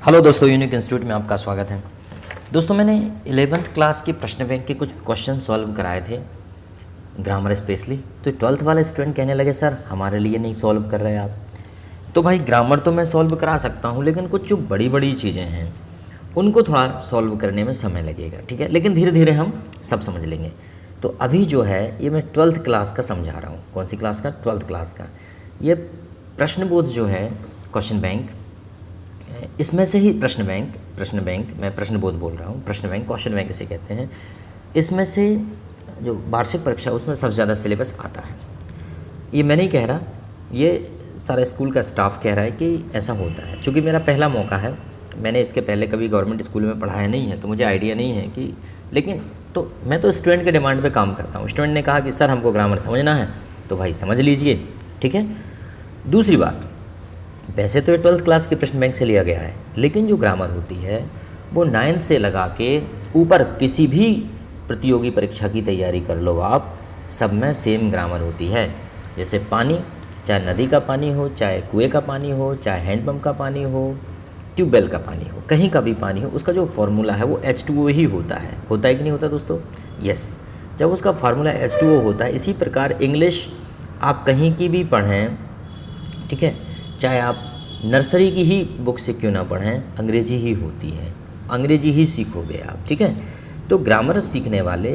Hello दोस्तों, unique institute में आपका स्वागत है। दोस्तों, मैंने 11th क्लास की प्रश्न बैंक के कुछ क्वेश्चन सॉल्व कराए थे, ग्रामर स्पेशली। तो 12th वाले स्टूडेंट कहने लगे सर हमारे लिए नहीं सॉल्व कर रहे आप। तो भाई ग्रामर तो मैं सॉल्व करा सकता हूँ, लेकिन कुछ जो बड़ी बड़ी चीज़ें हैं उनको थोड़ा सॉल्व करने में समय लगेगा, ठीक है। लेकिन धीरे धीरे हम सब समझ लेंगे। तो अभी जो है ये मैं 12th क्लास का समझा रहा हूँ। कौन सी क्लास का? 12th क्लास का। ये प्रश्न बोध जो है, क्वेश्चन बैंक, इसमें से ही प्रश्न बैंक मैं प्रश्न बोध बोल रहा हूँ, प्रश्न बैंक क्वेश्चन बैंक इसे कहते हैं। इसमें से जो वार्षिक परीक्षा उसमें सबसे ज़्यादा सिलेबस आता है। ये मैं नहीं कह रहा, ये सारे स्कूल का स्टाफ कह रहा है कि ऐसा होता है। चूँकि मेरा पहला मौका है, मैंने इसके पहले कभी गवर्नमेंट स्कूल में पढ़ाया नहीं है, तो मुझे आइडिया नहीं है कि, लेकिन तो मैं तो स्टूडेंट के डिमांड पे काम करता हूँ। स्टूडेंट ने कहा कि सर हमको ग्रामर समझना है, तो भाई समझ लीजिए, ठीक है। दूसरी बात, वैसे तो ये 12th क्लास के प्रश्न बैंक से लिया गया है, लेकिन जो ग्रामर होती है वो 9th से लगा के ऊपर किसी भी प्रतियोगी परीक्षा की तैयारी कर लो आप, सब में सेम ग्रामर होती है। जैसे पानी, चाहे नदी का पानी हो, चाहे कुएं का पानी हो, चाहे हैंडपम्प का पानी हो, ट्यूबवेल का पानी हो, कहीं का भी पानी हो, उसका जो फार्मूला है वो H2O ही होता है कि नहीं होता दोस्तों? यस। जब उसका फार्मूला H2O होता है, इसी प्रकार इंग्लिश आप कहीं की भी पढ़ें, ठीक है, चाहे आप नर्सरी की ही बुक से क्यों ना पढ़ें, अंग्रेजी ही होती है, अंग्रेजी ही सीखोगे आप, ठीक है। तो ग्रामर सीखने वाले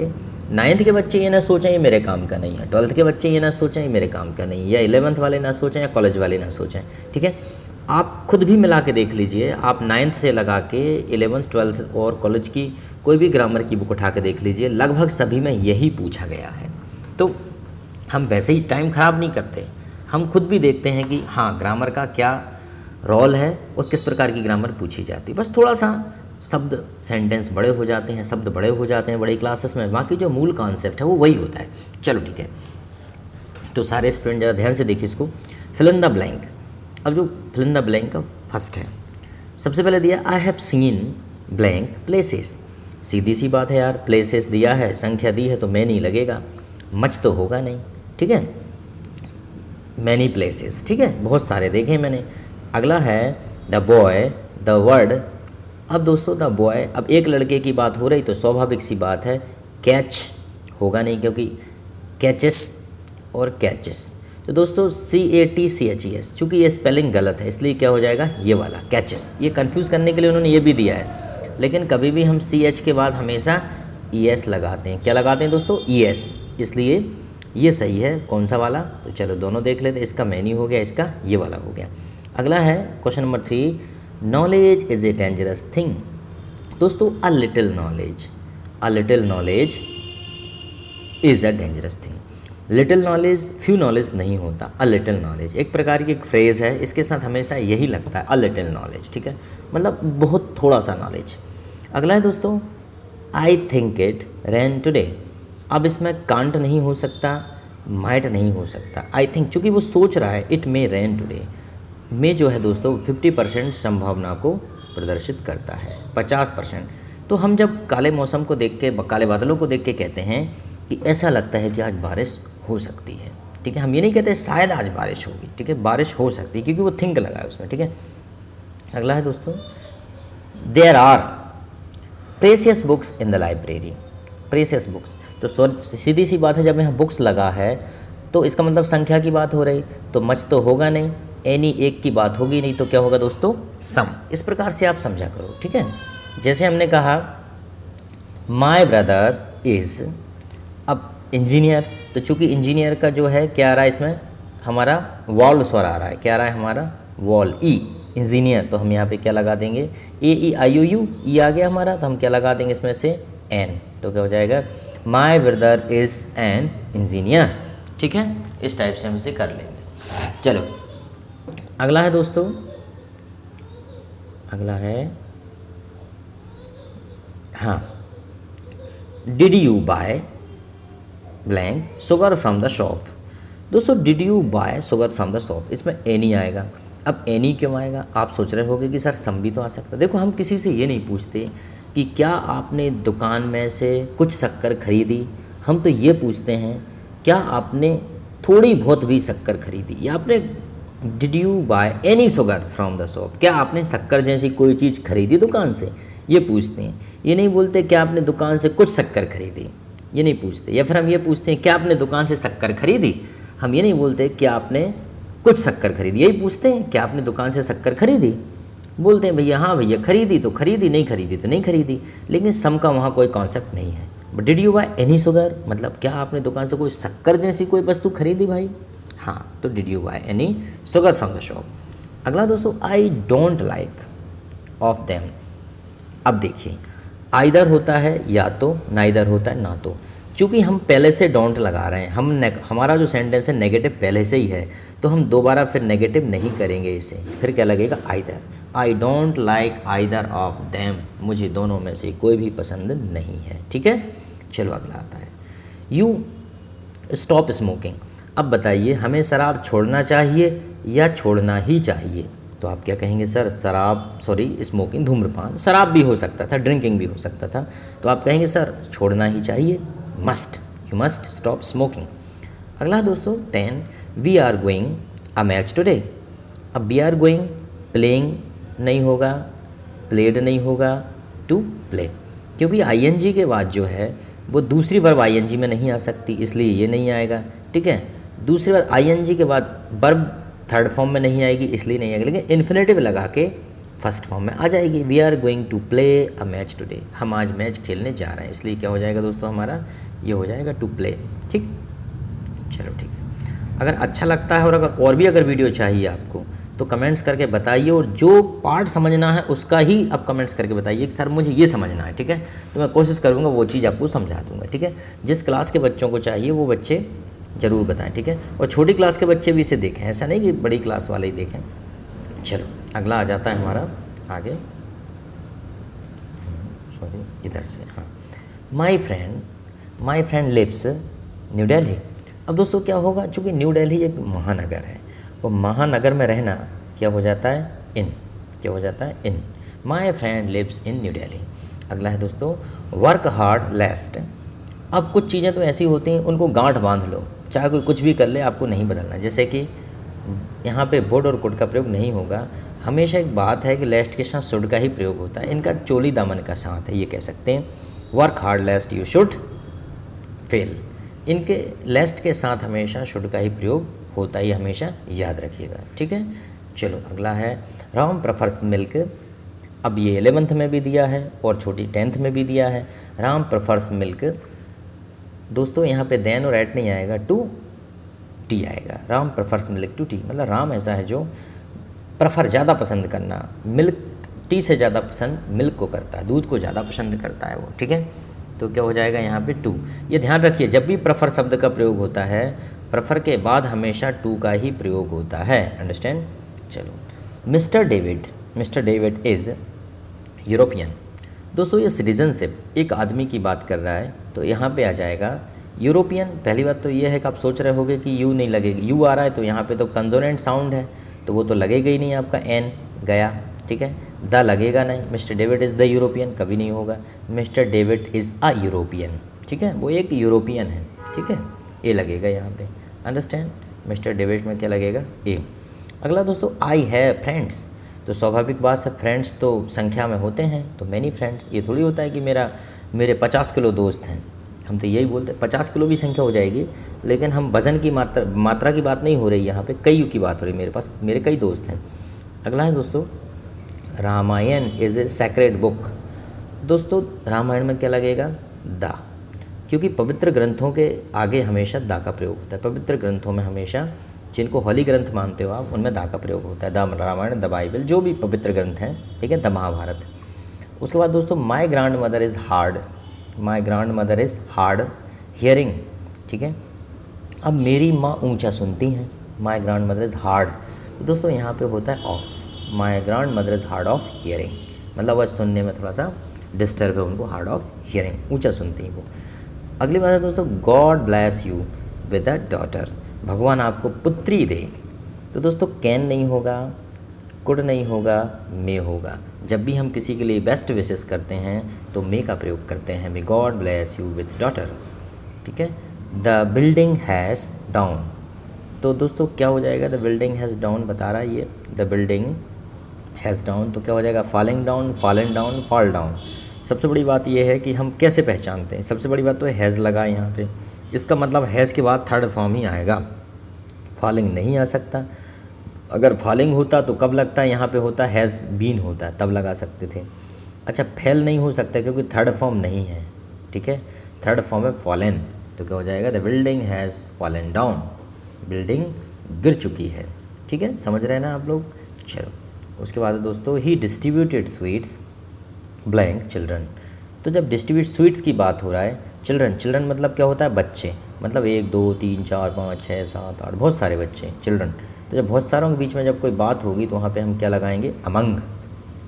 9th के बच्चे ये ना सोचें ये मेरे काम का नहीं है, 12th के बच्चे ये ना सोचें ये मेरे काम का नहीं है, या 11th वाले ना सोचें या कॉलेज वाले ना सोचें, ठीक है। आप खुद भी मिला के देख लीजिए, आप 9th से लगा के 11th 12th और कॉलेज की कोई भी ग्रामर की बुक उठा के देख लीजिए, लगभग सभी में यही पूछा गया है। तो हम वैसे ही टाइम ख़राब नहीं करते, हम खुद भी देखते हैं कि हाँ ग्रामर का क्या रोल है और किस प्रकार की ग्रामर पूछी जाती है। बस थोड़ा सा शब्द सेंटेंस बड़े हो जाते हैं, शब्द बड़े हो जाते हैं बड़ी क्लासेस में, बाकी जो मूल कॉन्सेप्ट है वो वही होता है। चलो ठीक है, तो सारे स्टूडेंट ज़रा ध्यान से देखिए इसको। Fill in the blank. अब जो फिल इन द ब्लैंक का फर्स्ट है, सबसे पहले दिया I have seen blank places. सीधी सी बात है यार, प्लेसेस दिया है, संख्या दी है, तो मैनी लगेगा, मच तो होगा नहीं, ठीक है। मैनी प्लेसेस, ठीक है, बहुत सारे देखे मैंने। अगला है द बॉय द वर्ड। अब दोस्तों द बॉय, अब एक लड़के की बात हो रही तो स्वाभाविक सी बात है कैच होगा नहीं, क्योंकि कैचेस और कैचेस। तो दोस्तों CATCHES, चूँकि ये स्पेलिंग गलत है इसलिए क्या हो जाएगा ये वाला कैचेस। ये कंफ्यूज करने के लिए उन्होंने ये भी दिया है, लेकिन कभी भी हम CH के बाद हमेशा ES लगाते हैं। क्या लगाते हैं दोस्तों? ES, इसलिए ये सही है। कौन सा वाला? तो चलो दोनों देख लेते। इसका मैनी हो गया, इसका ये वाला हो गया। अगला है question number 3, knowledge is a dangerous thing. दोस्तों a little knowledge is a dangerous thing. Little knowledge, few knowledge नहीं होता, अ लिटिल नॉलेज एक प्रकार की एक फ्रेज़ है, इसके साथ हमेशा यही लगता है अ लिटिल नॉलेज, ठीक है, मतलब बहुत थोड़ा सा नॉलेज। अगला है दोस्तों I think it rain today. अब इसमें कांट नहीं हो सकता, माइट नहीं हो सकता, आई थिंक, चूँकि वो सोच रहा है इट मे रेन टुडे। में जो है दोस्तों 50% संभावना को प्रदर्शित करता है, 50%। तो हम जब काले मौसम को देख के, काले बादलों को देख के कहते हैं कि ऐसा लगता है कि आज बारिश हो सकती है, ठीक है, हम ये नहीं कहते शायद आज बारिश होगी, ठीक है, बारिश हो सकती है, क्योंकि वो थिंक लगा है उसमें, ठीक है। अगला है दोस्तों there are precious books in the library. Precious books, तो सीधी सी बात है, जब यहाँ बुक्स लगा है तो इसका मतलब संख्या की बात हो रही, तो मच तो होगा नहीं, एनी एक की बात होगी नहीं, तो क्या होगा दोस्तों? सम। इस प्रकार से आप समझा करो, ठीक है। जैसे हमने कहा माय ब्रदर इज़, अब इंजीनियर, तो चूँकि इंजीनियर का जो है क्या आ रहा है इसमें, हमारा वॉल स्वर आ रहा है, क्या आ रहा है हमारा वॉल, ई, इंजीनियर, तो हम यहाँ पे क्या लगा देंगे AEIOU, ई आ गया हमारा, तो हम क्या लगा देंगे इसमें से एन, तो क्या हो जाएगा my brother is an engineer, ठीक है। इस टाइप से हम इसे कर लेंगे। चलो अगला है दोस्तों, अगला है हाँ, did you buy blank sugar from the shop. दोस्तों did you buy sugar from the shop, इसमें एनी आएगा। अब एनी क्यों आएगा? आप सोच रहे होगे कि सर सम भी तो आ सकता है। देखो हम किसी से ये नहीं पूछते कि क्या आपने दुकान में से कुछ शक्कर खरीदी, हम तो ये पूछते हैं क्या आपने थोड़ी बहुत भी शक्कर खरीदी, या आपने did you by any sugar from the shop, क्या आपने शक्कर जैसी कोई चीज़ खरीदी दुकान से, ये पूछते हैं। ये नहीं बोलते क्या आपने दुकान से कुछ शक्कर खरीदी, ये नहीं पूछते। या फिर हम ये पूछते हैं क्या आपने दुकान से शक्कर खरीदी, हम ये नहीं बोलते क्या आपने कुछ शक्कर खरीदी, यही पूछते हैं क्या आपने दुकान से शक्कर खरीदी। बोलते हैं भैया हाँ भैया खरीदी तो खरीदी, नहीं खरीदी तो नहीं खरीदी, लेकिन सम का वहाँ कोई कॉन्सेप्ट नहीं है। But did you by any sugar, मतलब क्या आपने दुकान से कोई शक्कर जैसी कोई वस्तु खरीदी भाई, हाँ, तो did you by any sugar from the shop. अगला दोस्तों, I don't like of them. अब देखिए आइदर होता है या तो, नाइदर होता है ना तो। चूँकि हम पहले से डोंट लगा रहे हैं, हमारा जो सेंटेंस है नेगेटिव पहले से ही है, तो हम दोबारा फिर नेगेटिव नहीं करेंगे इसे, फिर क्या लगेगा either. I don't like either of them, मुझे दोनों में से कोई भी पसंद नहीं है। ठीक है, चलो अगला आता है, यू स्टॉप स्मोकिंग। अब बताइए हमें शराब छोड़ना चाहिए या छोड़ना ही चाहिए, तो आप क्या कहेंगे सर, स्मोकिंग, धूम्रपान, शराब भी हो सकता था, ड्रिंकिंग भी हो सकता था, तो आप कहेंगे सर छोड़ना ही चाहिए, must, you must stop smoking. अगला दोस्तों 10, we are going a match today. अब वी आर गोइंग, प्लेइंग नहीं होगा, प्लेड नहीं होगा, टू प्ले, क्योंकि आईएनजी के बाद जो है वो दूसरी वर्ब आईएनजी में नहीं आ सकती, इसलिए ये नहीं आएगा। ठीक है, दूसरी बार आईएनजी के बाद वर्ब थर्ड फॉर्म में नहीं आएगी, इसलिए नहीं आएगी, लेकिन इन्फिनेटिव लगा के फर्स्ट फॉर्म में आ जाएगी। We are going to play a match today, हम आज मैच खेलने जा रहे हैं, इसलिए क्या हो जाएगा दोस्तों हमारा, ये हो जाएगा टू प्ले। ठीक, चलो ठीक है। अगर अच्छा लगता है और भी अगर वीडियो चाहिए आपको तो कमेंट्स करके बताइए, और जो पार्ट समझना है उसका ही आप कमेंट्स करके बताइए कि सर मुझे ये समझना है। ठीक है, तो मैं कोशिश करूँगा वो चीज़ आपको समझा दूँगा। ठीक है, जिस क्लास के बच्चों को चाहिए वो बच्चे ज़रूर बताएं। ठीक है, और छोटी क्लास के बच्चे भी इसे देखें, ऐसा नहीं कि बड़ी क्लास वाले ही देखें। चलो अगला आ जाता है हमारा आगे, इधर से, हाँ, my friend lives New Delhi. अब दोस्तों क्या होगा, चूँकि न्यू दिल्ली एक महानगर है, और महानगर में रहना क्या हो जाता है, इन, क्या हो जाता है, in. My friend lives in New Delhi. अगला है दोस्तों, वर्क हार्ड लेस्ट। अब कुछ चीज़ें तो ऐसी होती हैं उनको गांठ बांध लो, चाहे कोई कुछ भी कर ले आपको नहीं बदलना। जैसे कि यहाँ पे वुड और कुड का प्रयोग नहीं होगा, हमेशा एक बात है कि लेस्ट के साथ शुड का ही प्रयोग होता है, इनका चोली दामन का साथ है, ये कह सकते हैं। Work hard लेस्ट you should fail, इनके लेस्ट के साथ हमेशा शुड का ही प्रयोग होता है, ये हमेशा याद रखिएगा। ठीक है, चलो अगला है, राम प्रेफर्स मिल्क। अब ये 11th में भी दिया है और छोटी 10th में भी दिया है, राम प्रेफर्स मिल्क। दोस्तों यहाँ पे देन और एट नहीं आएगा, टू टी आएगा, Ram prefers milk to tea, मतलब राम ऐसा है जो प्रेफर ज़्यादा पसंद करना, मिल्क टी से ज़्यादा पसंद मिल्क को करता है, दूध को ज़्यादा पसंद करता है वो। ठीक है, तो क्या हो जाएगा यहाँ पे टू। ये ध्यान रखिए जब भी प्रेफर शब्द का प्रयोग होता है, प्रेफर के बाद हमेशा टू का ही प्रयोग होता है, अंडरस्टैंड। चलो, मिस्टर डेविड इज़ यूरोपियन। दोस्तों ये सिटीजनशिप, एक आदमी की बात कर रहा है, तो यहाँ पे आ जाएगा यूरोपियन। पहली बात तो ये है कि आप सोच रहे होगे कि यू नहीं लगेगा, यू आ रहा है तो यहाँ पे तो कंसोनेंट साउंड है, तो वो तो लगेगा ही नहीं, आपका एन गया। ठीक है, द लगेगा नहीं, mister David is the European कभी नहीं होगा, mister David is a European. ठीक है, वो एक यूरोपियन है। ठीक है, ए लगेगा यहाँ पे, अंडरस्टैंड। मिस्टर डेविड में क्या लगेगा, ए। अगला दोस्तों, आई हैव फ्रेंड्स। तो स्वाभाविक बात है, फ्रेंड्स तो संख्या में होते हैं, तो मैनी फ्रेंड्स, ये थोड़ी होता है कि मेरे 50 किलो दोस्त हैं, हम तो यही बोलते हैं। 50 किलो भी संख्या हो जाएगी, लेकिन हम वज़न की मात्रा की बात नहीं हो रही यहाँ पे, कई की बात हो रही है, मेरे कई दोस्त हैं। अगला है दोस्तों, Ramayana is a sacred book. दोस्तों रामायण में क्या लगेगा, दा, क्योंकि पवित्र ग्रंथों के आगे हमेशा दा का प्रयोग होता है। पवित्र ग्रंथों में हमेशा, जिनको होली ग्रंथ मानते हो आप, उनमें दा का प्रयोग होता है। द रामायण, द बाइबल, जो भी पवित्र ग्रंथ हैं, ठीक है, द महाभारत। उसके बाद दोस्तों, my grand mother is hard hearing. ठीक है, अब मेरी माँ ऊंचा सुनती हैं, my grand mother is hard, तो दोस्तों यहाँ पे होता है of, my grand mother is hard of hearing, मतलब वह सुनने में थोड़ा सा डिस्टर्ब है उनको, हार्ड ऑफ हियरिंग, ऊंचा सुनती हैं वो। अगली बात है दोस्तों, God bless you with a daughter, भगवान आपको पुत्री दे। तो दोस्तों कैन नहीं होगा, कुड नहीं होगा, मे होगा। जब भी हम किसी के लिए बेस्ट विशेस करते हैं तो मे का प्रयोग करते हैं, may God bless you with daughter. ठीक है, द बिल्डिंग हैज़ डाउन, तो दोस्तों क्या हो जाएगा, द बिल्डिंग हैज़ डाउन बता रहा है ये, द बिल्डिंग हैज़ डाउन, तो क्या हो जाएगा, falling down, fallen down, fall down. सबसे बड़ी बात ये है कि हम कैसे पहचानते हैं, सबसे बड़ी बात तो है हैज़ लगा है यहाँ पे, इसका मतलब हैज़ के बाद थर्ड फॉर्म ही आएगा, फॉलिंग नहीं आ सकता। अगर फॉलिंग होता तो कब लगता है, यहाँ पे होता हैज़ बीन होता तब लगा सकते थे। अच्छा, फेल नहीं हो सकता क्योंकि थर्ड फॉर्म नहीं है, ठीक है, थर्ड फॉर्म है फॉलन, तो क्या हो जाएगा, the building has fallen down, building गिर चुकी है। ठीक है, समझ रहे हैं ना आप लोग। चलो उसके बाद दोस्तों, ही डिस्ट्रीब्यूटेड स्वीट्स ब्लैंक चिल्ड्रन। तो जब डिस्ट्रीब्यूट स्वीट्स की बात हो रहा है, चिल्ड्रन, चिल्ड्रन मतलब क्या होता है, बच्चे, मतलब 1 2 3 4 5 6 7 8 बहुत सारे बच्चे, चिल्ड्रन। तो जब बहुत सारों के बीच में जब कोई बात होगी तो वहाँ पे हम क्या लगाएंगे, अमंग।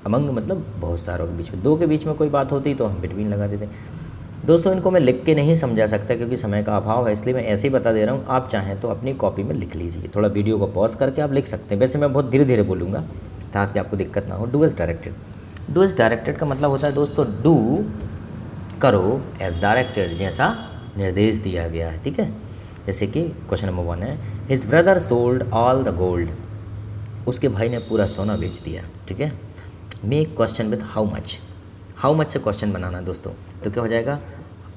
अमंग मतलब बहुत सारों के बीच में, 2 के बीच में कोई बात होती तो हम बिटवीन लगा देते। दोस्तों इनको मैं लिख के नहीं समझा सकता क्योंकि समय का अभाव है, इसलिए मैं ऐसे ही बता दे रहा हूँ। आप चाहें तो अपनी कॉपी में लिख लीजिए, थोड़ा वीडियो को पॉज करके आप लिख सकते हैं। वैसे मैं बहुत धीरे धीरे बोलूँगा ताकि आपको दिक्कत ना हो। Do as directed, do as directed का मतलब होता है दोस्तों, डू करो एज डायरेक्टेड, जैसा निर्देश दिया गया है। ठीक है, जैसे कि क्वेश्चन नंबर 1 है, his brother sold all the gold, उसके भाई ने पूरा सोना बेच दिया। ठीक है, make question with how much, how much से क्वेश्चन बनाना दोस्तों। तो क्या हो जाएगा,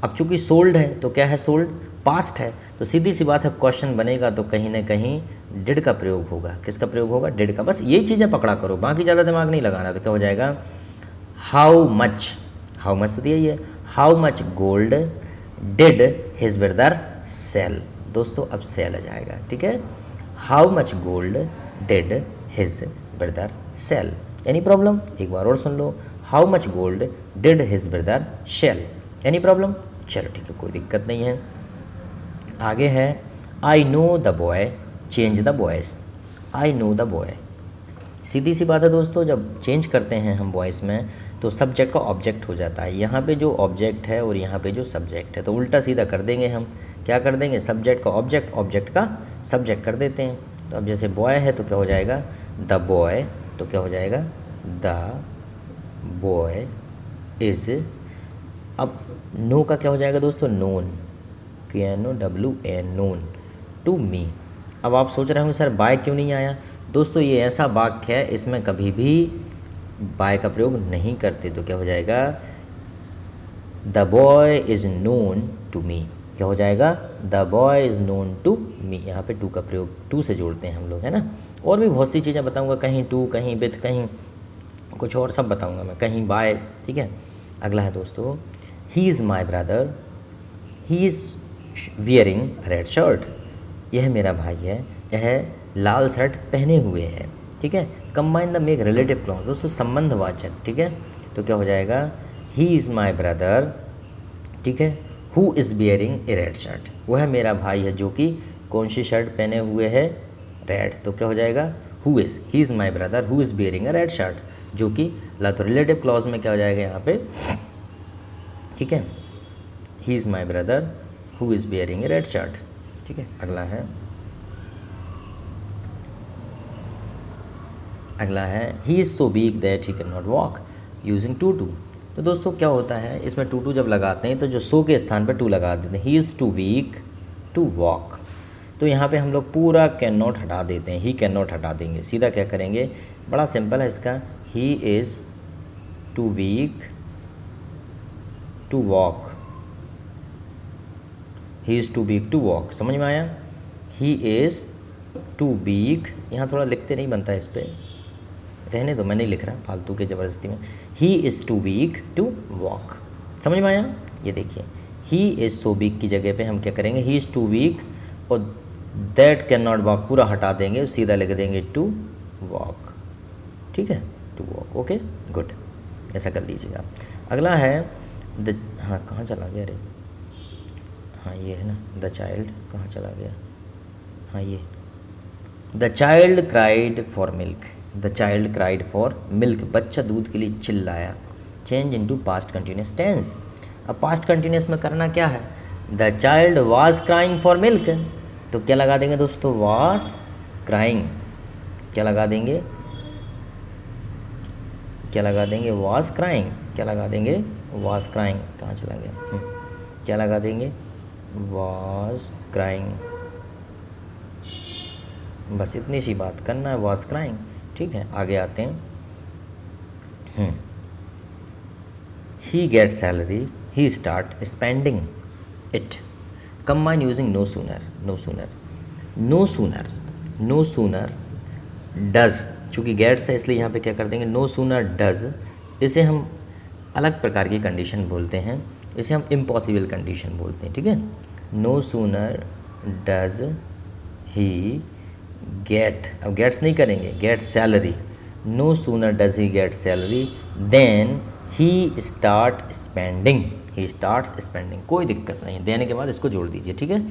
अब चूंकि सोल्ड है तो क्या है, सोल्ड पास्ट है, तो सीधी सी बात है क्वेश्चन बनेगा तो कहीं ना कहीं डिड का प्रयोग होगा। किसका प्रयोग होगा, डिड का। बस यही चीज़ें पकड़ा करो, बाकी ज़्यादा दिमाग नहीं लगाना। तो क्या हो जाएगा, हाउ मच, हाउ मच तो दिया ही है, how much gold did his brother sell. दोस्तों अब सेल आ जाएगा। ठीक है, how much gold did his brother sell. Any problem, एक बार और सुन लो, how much gold did his brother sell. Any problem, चलो ठीक है, कोई दिक्कत नहीं है। आगे है, I know the boy change the boys, I know the boy. सीधी सी बात है दोस्तों, जब चेंज करते हैं हम वॉइस में तो सब्जेक्ट का ऑब्जेक्ट हो जाता है। यहाँ पे जो ऑब्जेक्ट है और यहाँ पे जो सब्जेक्ट है, तो उल्टा सीधा कर देंगे हम। क्या कर देंगे, सब्जेक्ट का ऑब्जेक्ट, ऑब्जेक्ट का सब्जेक्ट कर देते हैं। तो अब जैसे बॉय है तो क्या हो जाएगा, द बॉय, तो क्या हो जाएगा, द बॉय इज़। अब नो का क्या हो जाएगा दोस्तों, known, KNOWN, known to me. अब आप सोच रहे होंगे सर बाय क्यों नहीं आया। दोस्तों ये ऐसा वाक्य है, इसमें कभी भी बाय का प्रयोग नहीं करते। तो क्या हो जाएगा, the boy is known to me. क्या हो जाएगा, the boy is known to me. यहाँ पे टू का प्रयोग, टू से जोड़ते हैं हम लोग, है ना। और भी बहुत सी चीज़ें बताऊँगा, कहीं टू, कहीं विथ, कहीं कुछ और, सब बताऊँगा मैं, कहीं बाय। ठीक है, अगला है दोस्तों, ही is my brother, he is wearing red shirt. यह मेरा भाई है, यह लाल शर्ट पहने हुए है। ठीक है, combine the make relative clause, दोस्तों संबंधवाचक। ठीक है, तो क्या हो जाएगा, ही इज़ माई ब्रदर, ठीक है, who is bearing a red shirt. वह मेरा भाई है जो कि कौन सी शर्ट पहने हुए है, रेड। तो क्या हो जाएगा, who is, he is my brother who is bearing a red shirt, जो कि तो रिलेटिव क्लॉज में क्या हो जाएगा यहाँ पे। ठीक है, he is my brother who is bearing a red shirt. ठीक है, अगला है he is so weak that he can not walk using too to. तो दोस्तों क्या होता है, इसमें टू टू जब लगाते हैं तो जो सो के स्थान पर टू लगा देते हैं। He is too weak to walk, तो यहाँ पे हम लोग पूरा कैन नॉट हटा देते हैं, ही कैन नॉट हटा देंगे। सीधा क्या करेंगे, बड़ा सिंपल है इसका, he is too weak to walk, he is too weak to walk. समझ में आया, ही इज़ टू वीक, यहाँ थोड़ा लिखते नहीं बनता है, इस पर रहने दो, मैं नहीं लिख रहा फालतू के ज़बरदस्ती में। He is too weak to walk, समझ में आया। ये देखिए, ही इज़ सो वीक की जगह पे हम क्या करेंगे, ही इज़ टू वीक और दैट कैन नॉट वॉक पूरा हटा देंगे, सीधा लिख देंगे टू वॉक। ठीक है, टू वॉक। ओके गुड, ऐसा कर लीजिएगा। अगला है हाँ कहाँ चला गया रे, हाँ ये है ना, द चाइल्ड कहाँ चला गया, हाँ ये, the child cried for milk, the child cried for milk, बच्चा दूध के लिए चिल्लाया। Change into past continuous tense. अब पास्ट कंटिन्यूस में करना क्या है, the child was crying for milk, तो क्या लगा देंगे दोस्तों, वाज क्राइंग। क्या लगा देंगे, क्या लगा देंगे, वाज क्राइंग। क्या लगा देंगे, वाज क्राइंग, कहाँ चला गया, क्या लगा देंगे, वाज क्राइंग। बस इतनी सी बात करना है, वॉज क्राइंग। ठीक है, आगे आते हैं। He get salary, he start spending it. Combine using no sooner, no sooner, no sooner, no sooner does, चूँकि गेट्स है इसलिए यहाँ पे क्या कर देंगे, नो सूनर डज। इसे हम अलग प्रकार की कंडीशन बोलते हैं, इसे हम इम्पॉसिबल कंडीशन बोलते हैं। ठीक है, no sooner does he get, अब गेट्स नहीं करेंगे, get salary, no sooner does he get salary then he start spending, he start spending, कोई दिक्कत नहीं है, देने के बाद इसको जोड़ दीजिए। ठीक है,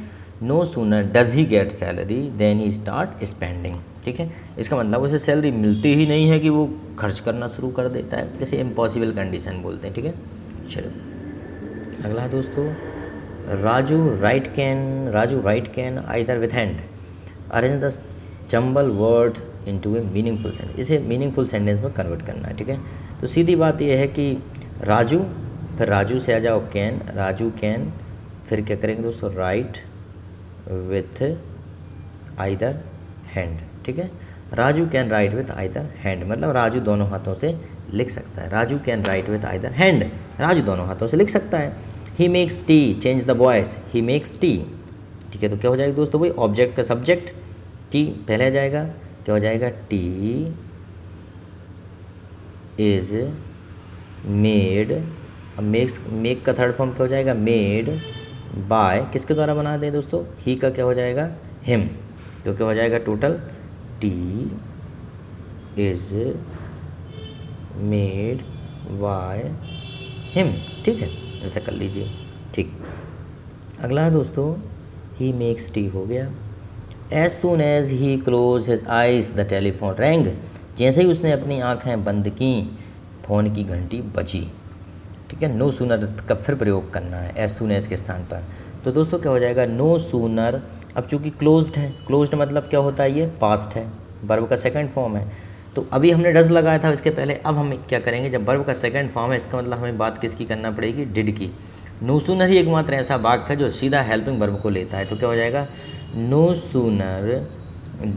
no sooner does he get salary then he start spending. ठीक है, इसका मतलब उसे सैलरी मिलती ही नहीं है कि वो खर्च करना शुरू कर देता है, जैसे इम्पॉसिबल कंडीशन बोलते हैं। ठीक है, चलो अगला दोस्तों, Raju write can either with hand arrange the jumble word into a meaningful sentence. इसे मीनिंगफुल सेंटेंस में कन्वर्ट करना है। ठीक है, तो सीधी बात यह है कि राजू, फिर राजू से आ जाओ कैन, राजू कैन, फिर क्या करेंगे दोस्तों, राइट विथ आइदर हैंड। ठीक है, Raju can write with either hand, मतलब राजू दोनों हाथों से लिख सकता है। Raju can write with either hand, Raju दोनों हाथों से लिख सकता है। He makes T, change the voice, he makes T. ठीक है, तो क्या हो जाएगा दोस्तों, भाई ऑब्जेक्ट का सब्जेक्ट टी पहले आ जाएगा, क्या हो जाएगा, टी इज मेड, अब मेक का थर्ड फॉर्म क्या हो जाएगा, मेड बाय, किसके द्वारा बना दें दोस्तों, ही का क्या हो जाएगा, हिम, तो क्या हो जाएगा total, T is made by him. ठीक है, ऐसा कर लीजिए। ठीक, अगला है दोस्तों, ही मेक्स टी हो गया। As soon as he close his eyes the telephone rang, जैसे ही उसने अपनी आंखें बंद की फ़ोन की घंटी बजी। ठीक है, नो सूनर का फिर प्रयोग करना है एज सुन एज के स्थान पर, तो दोस्तों क्या हो जाएगा, नो सूनर, अब चूँकि क्लोज्ड है, क्लोज्ड मतलब क्या होता है, ये पास्ट है, वर्ब का सेकंड फॉर्म है, तो अभी हमने डज लगाया था इसके पहले, अब हम क्या करेंगे, जब वर्ब का सेकंड फॉर्म है इसका मतलब हमें बात किसकी करना पड़ेगी, डिड की। नो सूनर ही एकमात्र ऐसा वाक्य है जो सीधा हेल्पिंग वर्ब को लेता है, तो क्या हो जाएगा, नो सूनर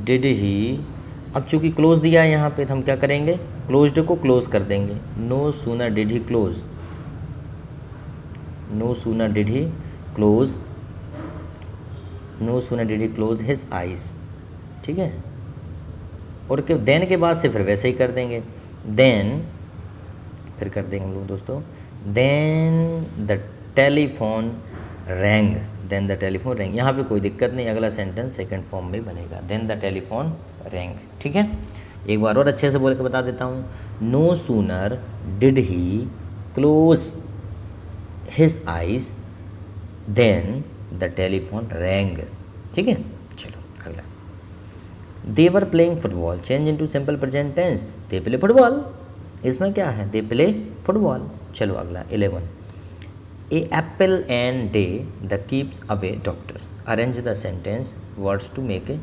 डिड ही, अब चूँकि क्लोज दिया है यहाँ पे तो हम क्या करेंगे, क्लोज्ड को क्लोज कर देंगे, no sooner did he close, no sooner did he close, no sooner did he close his eyes. ठीक है, और देन के बाद से फिर वैसे ही कर देंगे, देन फिर कर देंगे हम लोग दोस्तों, then the telephone rang, then the telephone rang, यहाँ पे कोई दिक्कत नहीं, अगला सेंटेंस सेकंड फॉर्म में बनेगा, देन द टेलीफोन रैंग। ठीक है, एक बार और अच्छे से बोल के बता देता हूँ, no sooner did he close his eyes then the telephone rang. ठीक है, चलो अगला, they were playing football, change into simple present tense, they play football, इसमें क्या है, दे प्ले फुटबॉल। चलो अगला 11, a apple and day the keeps away doctor, arrange the sentence words to make a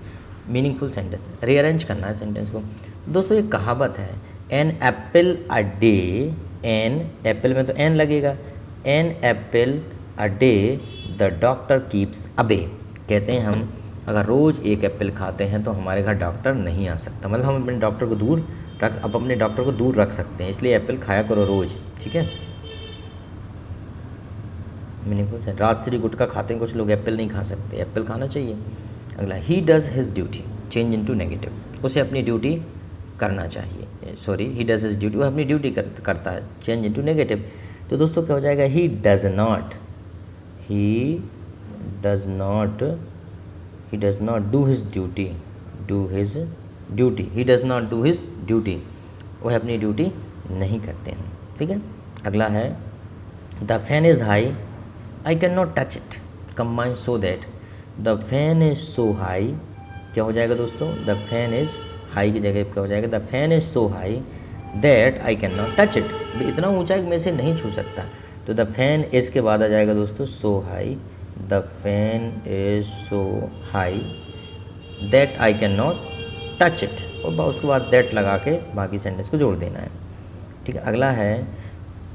meaningful sentence, rearrange करना है sentence को। दोस्तों ये कहावत है, an apple a day, N apple में तो एन लगेगा, an apple a day the doctor keeps away, कहते हैं हम अगर रोज़ एक एप्पल खाते हैं तो हमारे घर डॉक्टर नहीं आ सकता, मतलब हम अपने डॉक्टर को दूर अपने डॉक्टर को दूर रख सकते हैं, इसलिए एप्पल खाया करो रोज़। ठीक है, मीनिंगफुल से, राजश्री गुटखा खाते हैं कुछ लोग, एप्पल नहीं खा सकते, एप्पल खाना चाहिए। अगला, he does his duty, change into negative, उसे अपनी ड्यूटी करना चाहिए, sorry he does his duty, वो अपनी ड्यूटी करता है, चेंज इनटू नेगेटिव, तो दोस्तों क्या हो जाएगा, he does not, he does not, he does not do his duty, do his duty, he does not do his duty, वह अपनी ड्यूटी नहीं करते हैं। ठीक है, अगला है, the fan is high I can not touch it, combine so that, the fan is so high, क्या हो जाएगा दोस्तों, द फैन इज़ हाई की जगह क्या हो जाएगा, the fan is so high that I can not touch it, इतना ऊंचा मैं इसे नहीं छू सकता, तो द फैन इज़ के बाद आ जाएगा दोस्तों so high, the fan is so high that I can not touch it, और उसके बाद दैट लगा के बाकी सेंटेंस को जोड़ देना है। ठीक है, अगला है,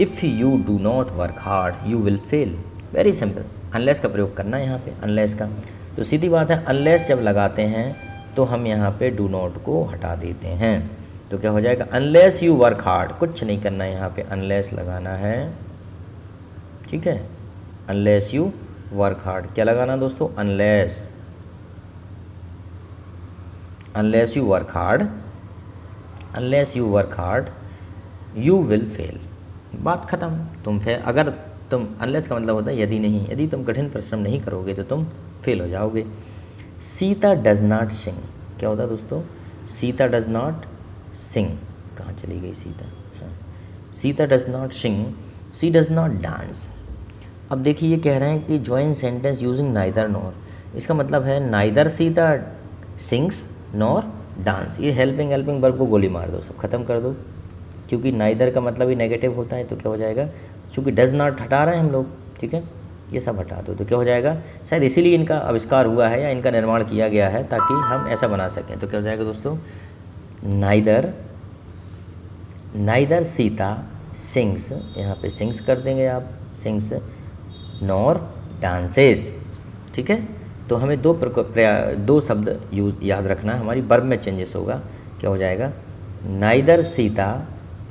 if you do not work hard you will fail, very simple, unless का प्रयोग करना है यहाँ पे, अनलेस का, तो सीधी बात है अनलेस जब लगाते हैं तो हम यहाँ पे डू नॉट को हटा देते हैं। तो क्या हो जाएगा, अनलेस यू वर्क हार्ड, कुछ नहीं करना है यहाँ पे, अनलेस लगाना है, ठीक है, अनलेस यू वर्क हार्ड। क्या लगाना दोस्तों, unless, unless you work hard, unless you work hard you will fail. बात ख़त्म। तुम फेल, अगर तुम, अनलेस का मतलब होता है यदि नहीं, यदि तुम कठिन परिश्रम नहीं करोगे तो तुम फेल हो जाओगे। सीता डज नॉट सिंग, क्या होता है दोस्तों, सीता डज नॉट सिंग, कहाँ चली गई सीता, हाँ, Sita does not sing, she does not dance. अब देखिए ये कह रहे हैं कि join sentence using neither nor, इसका मतलब है neither Sita sings nor dance. ये हेल्पिंग हेल्पिंग वर्ब को गोली मार दो, सब खत्म कर दो, क्योंकि नाइदर का मतलब ही नेगेटिव होता है। तो क्या हो जाएगा, चूँकि डज नॉट हटा रहे हैं हम लोग, ठीक है, ये सब हटा दो। तो क्या हो जाएगा, शायद इसीलिए इनका आविष्कार हुआ है या इनका निर्माण किया गया है ताकि हम ऐसा बना सकें। तो क्या हो जाएगा दोस्तों, नाइदर, नाइदर सीता सिंग्स, यहाँ पे सिंग्स कर देंगे आप, सिंग्स, नॉर डांसेस, ठीक है। तो हमें दो शब्द यूज याद रखना है, हमारी वर्ब में चेंजेस होगा। क्या हो जाएगा, नाइदर सीता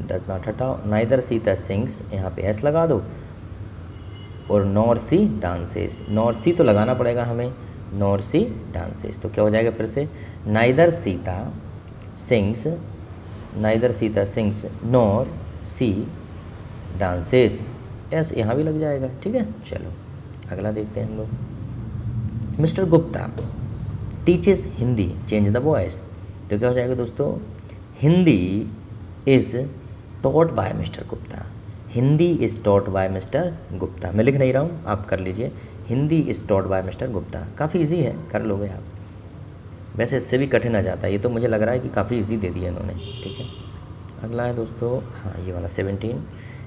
डज नॉट हटाओ, नाइदर सीता सिंग्स, यहाँ पे एस लगा दो, और नॉर सी डांसेस, नॉर सी तो लगाना पड़ेगा हमें, नॉर सी डांसेस। तो क्या हो जाएगा फिर से, neither Sita sings, neither Sita sings nor she dances, S यहाँ भी लग जाएगा, ठीक है। चलो अगला देखते हैं हम लोग। Mister Gupta teaches Hindi, change the voice. तो क्या हो जाएगा दोस्तों, Hindi is taught by mister Gupta, Hindi is taught by mister Gupta. मैं लिख नहीं रहा हूँ, आप कर लीजिए, Hindi is taught by mister Gupta. काफ़ी इजी है, कर लोगे आप, वैसे इससे भी कठिन आ जाता है, ये तो मुझे लग रहा है कि काफ़ी इजी दे दिया इन्होंने, ठीक है। अगला है दोस्तों, हाँ ये वाला 17,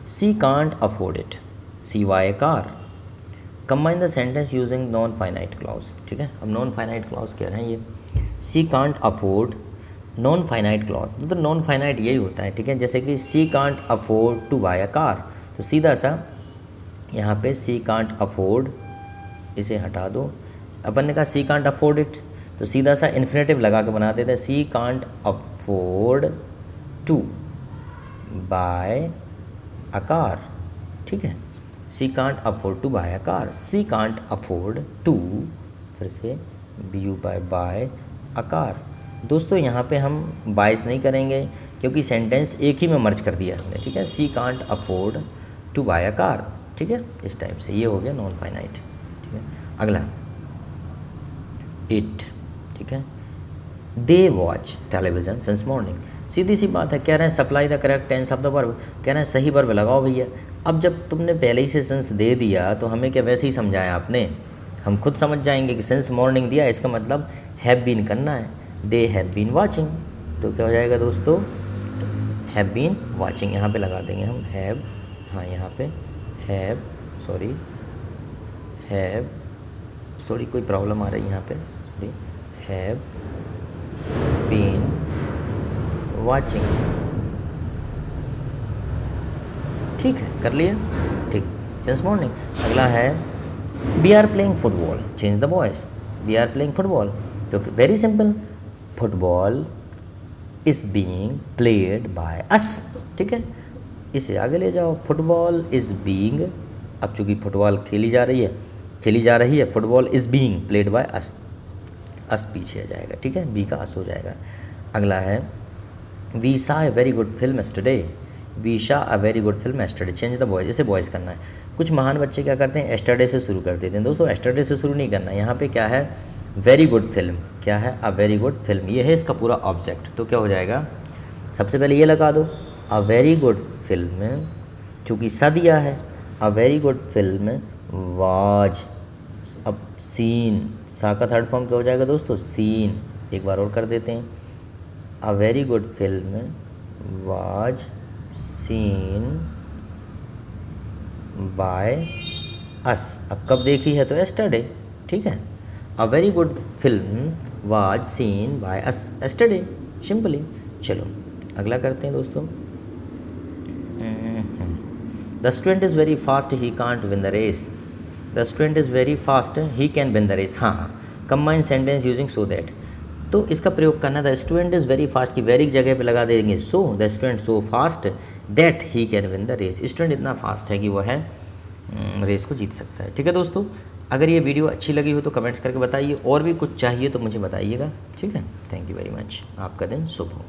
she can't afford it, she buy a car. Combine the sentence using non finite clause, ठीक है। अब नॉन फाइनाइट क्लॉज कह रहे हैं ये, she can't afford, non finite clause, तो नॉन फाइनाइट यही होता है, ठीक है। जैसे कि she can't afford to buy a car, तो सीधा सा यहाँ पे सी कांट अफोर्ड, इसे हटा दो, अपन ने कहा सी कांट अफोर्ड इट, तो सीधा सा इन्फिनेटिव लगा के बना देते हैं, she can't afford to buy a car, ठीक है। She can't afford to buy a car, she can't afford to, फिर से be you buy a car. दोस्तों यहाँ पे हम बाइस नहीं करेंगे क्योंकि सेंटेंस एक ही में मर्ज कर दिया हमने, ठीक है। She can't afford to buy a car, ठीक है, इस टाइप से ये हो गया नॉन फाइनाइट, ठीक है। अगला इट, ठीक है, they watch television since morning. सीधी सी बात है, कह रहे हैं supply the correct tense of the verb, कह रहे हैं सही वर्ब लगाओ भैया। अब जब तुमने पहले ही से सिंस दे दिया तो हमें क्या वैसे ही समझाया आपने, हम खुद समझ जाएंगे कि सिंस मॉर्निंग दिया, इसका मतलब हैव बीन करना है, दे हैव बीन वॉचिंग। तो क्या हो जाएगा दोस्तों, हैव बीन वॉचिंग, यहाँ पे लगा देंगे हम हैव, हाँ यहाँ पे हैव, सॉरी कोई प्रॉब्लम आ रही है यहाँ पे, सॉरी, हैव बीन वॉचिंग, ठीक है, कर लिया, ठीक, सिंस मॉर्निंग। अगला है we are playing football, change the voice, we are playing football. तो very simple, football is being played by us, ठीक है, इसे आगे ले जाओ, फुटबॉल इज़ बीइंग, अब चूँकि फुटबॉल खेली जा रही है, football is being played by us, us पीछे आ जाएगा, ठीक है, बी का अस हो जाएगा। अगला है we saw a very good film yesterday, we saw a very good film yesterday, change the voice, इसे वॉइस करना है। कुछ महान बच्चे क्या करते हैं, एस्टरडे से शुरू कर देते हैं। दोस्तों एस्टरडे से शुरू नहीं करना, यहाँ पे क्या है, वेरी गुड फिल्म, क्या है, अ वेरी गुड फिल्म, ये है इसका पूरा ऑब्जेक्ट। तो क्या हो जाएगा, सबसे पहले ये लगा दो, अ वेरी गुड फिल्म, चूँकि सा दिया है, a very good film was, अब सीन, सा का थर्ड फॉर्म क्या हो जाएगा दोस्तों, सीन, एक बार और कर देते हैं, a very good film was seen by us. अब कब देखी है, तो एस्टरडे, ठीक है, a very good film was seen by us yesterday, simply. चलो अगला करते हैं दोस्तों, the student is very fast he can't win the race, the student is very fast he can win the race, हाँ, combine sentence using so that. तो इसका प्रयोग करना, the student is very fast की वेरी की जगह पे लगा देंगे so, the student so fast that he can win the race, student इतना फास्ट है कि वह है रेस को जीत सकता है। ठीक है दोस्तों, अगर ये वीडियो अच्छी लगी हो तो कमेंट्स करके बताइए, और भी कुछ चाहिए तो मुझे बताइएगा। ठीक है, थैंक यू वेरी मच, आपका दिन शुभ हो।